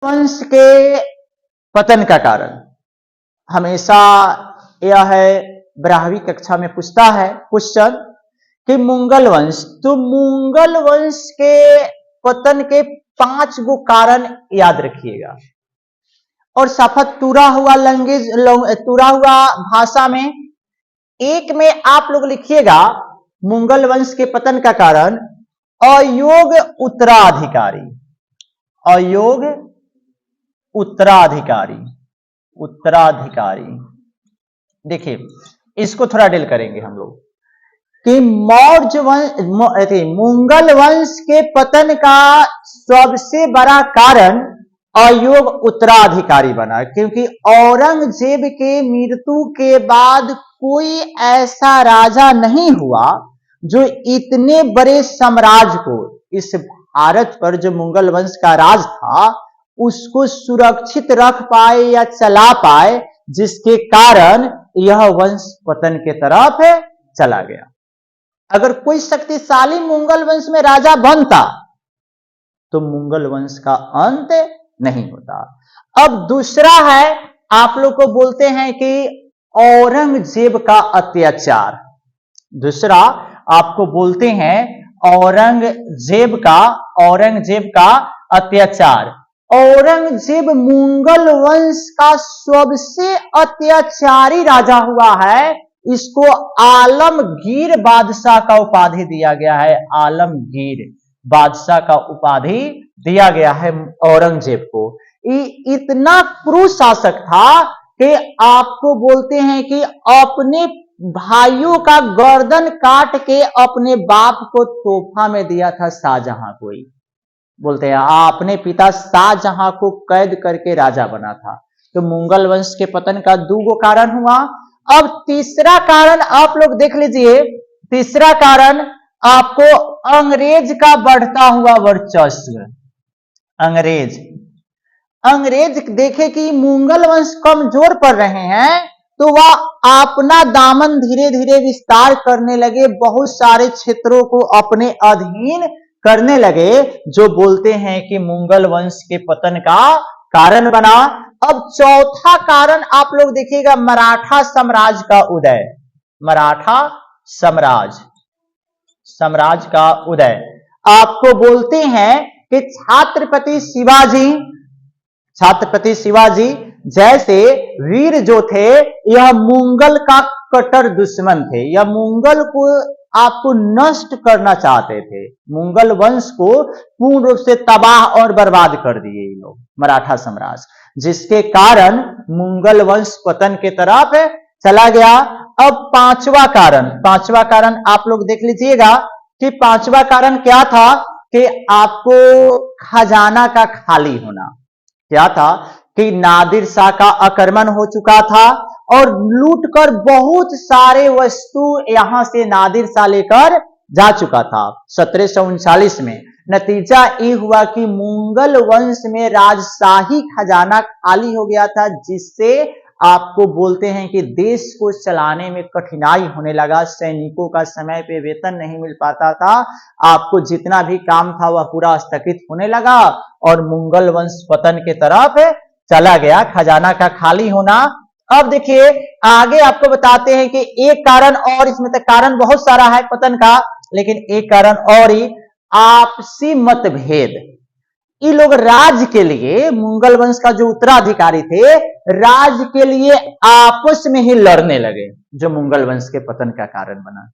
वंश के पतन का कारण हमेशा यह है, 12वीं कक्षा में पूछता है क्वेश्चन कि मुगल वंश, तो मुगल वंश के पतन के 5 गो कारण याद रखिएगा। और शपथ तुरा हुआ लैंग्वेज, तुरा हुआ भाषा में एक में आप लोग लिखिएगा मुगल वंश के पतन का कारण अयोग्य उत्तराधिकारी, अयोग्य उत्तराधिकारी, उत्तराधिकारी। देखिए इसको थोड़ा डील करेंगे हम लोग कि मौर्य वंश, मुगल वंश के पतन का सबसे बड़ा कारण अयोग्य उत्तराधिकारी बना, क्योंकि औरंगजेब के मृत्यु के बाद कोई ऐसा राजा नहीं हुआ जो इतने बड़े साम्राज्य को, इस भारत पर जो मुगल वंश का राज था उसको सुरक्षित रख पाए या चला पाए, जिसके कारण यह वंश पतन के तरफ चला गया। अगर कोई शक्तिशाली मुगल वंश में राजा बनता तो मुगल वंश का अंत नहीं होता। अब दूसरा है, आप लोग को बोलते हैं कि औरंगजेब का अत्याचार। दूसरा आपको बोलते हैं औरंगजेब का अत्याचार। औरंगजेब मुगल वंश का सबसे अत्याचारी राजा हुआ है। इसको आलमगीर बादशाह का उपाधि दिया गया है, आलमगीर बादशाह का उपाधि दिया गया है औरंगजेब को। इतना क्रूर शासक था कि आपको बोलते हैं कि अपने भाइयों का गर्दन काट के अपने बाप को तोहफा में दिया था शाहजहां को। बोलते हैं अपने पिता शाहजहां को कैद करके राजा बना था। तो मुगल वंश के पतन का 2 गो कारण हुआ। अब तीसरा कारण आप लोग देख लीजिए, तीसरा कारण आपको अंग्रेज का बढ़ता हुआ वर्चस्व। अंग्रेज देखे कि मुगल वंश कमजोर पड़ रहे हैं तो वह अपना दामन धीरे धीरे विस्तार करने लगे, बहुत सारे क्षेत्रों को अपने अधीन करने लगे, जो बोलते हैं कि मुगल वंश के पतन का कारण बना। अब चौथा कारण आप लोग देखिएगा, मराठा साम्राज्य का उदय। मराठा साम्राज्य का उदय। आपको बोलते हैं कि छत्रपति शिवाजी जैसे वीर जो थे, यह मुगल का कट्टर दुश्मन थे। यह मुगल को आपको नष्ट करना चाहते थे, मुगल वंश को पूर्ण रूप से तबाह और बर्बाद कर दिए ये लोग, मराठा साम्राज्य, जिसके कारण मुगल वंश पतन की तरफ चला गया। अब पांचवा कारण आप लोग देख लीजिएगा कि पांचवा कारण क्या था कि आपको खजाना का खाली होना। क्या था कि नादिर शाह का आक्रमण हो चुका था और लूटकर बहुत सारे वस्तु यहां से नादिर शाह लेकर जा चुका था 1739 में। नतीजा ये हुआ कि मुगल वंश में राजशाही खजाना खाली हो गया था, जिससे आपको बोलते हैं कि देश को चलाने में कठिनाई होने लगा। सैनिकों का समय पे वेतन नहीं मिल पाता था, आपको जितना भी काम था वह पूरा स्थगित होने लगा और मुगल वंश पतन के तरफ चला गया, खजाना का खाली होना। अब देखिए आगे आपको बताते हैं कि एक कारण और, इसमें तक कारण बहुत सारा है पतन का, लेकिन एक कारण और ही, आपसी मतभेद। ये लोग राज्य के लिए, मुगल वंश का जो उत्तराधिकारी थे, राज्य के लिए आपस में ही लड़ने लगे, जो मुगल वंश के पतन का कारण बना।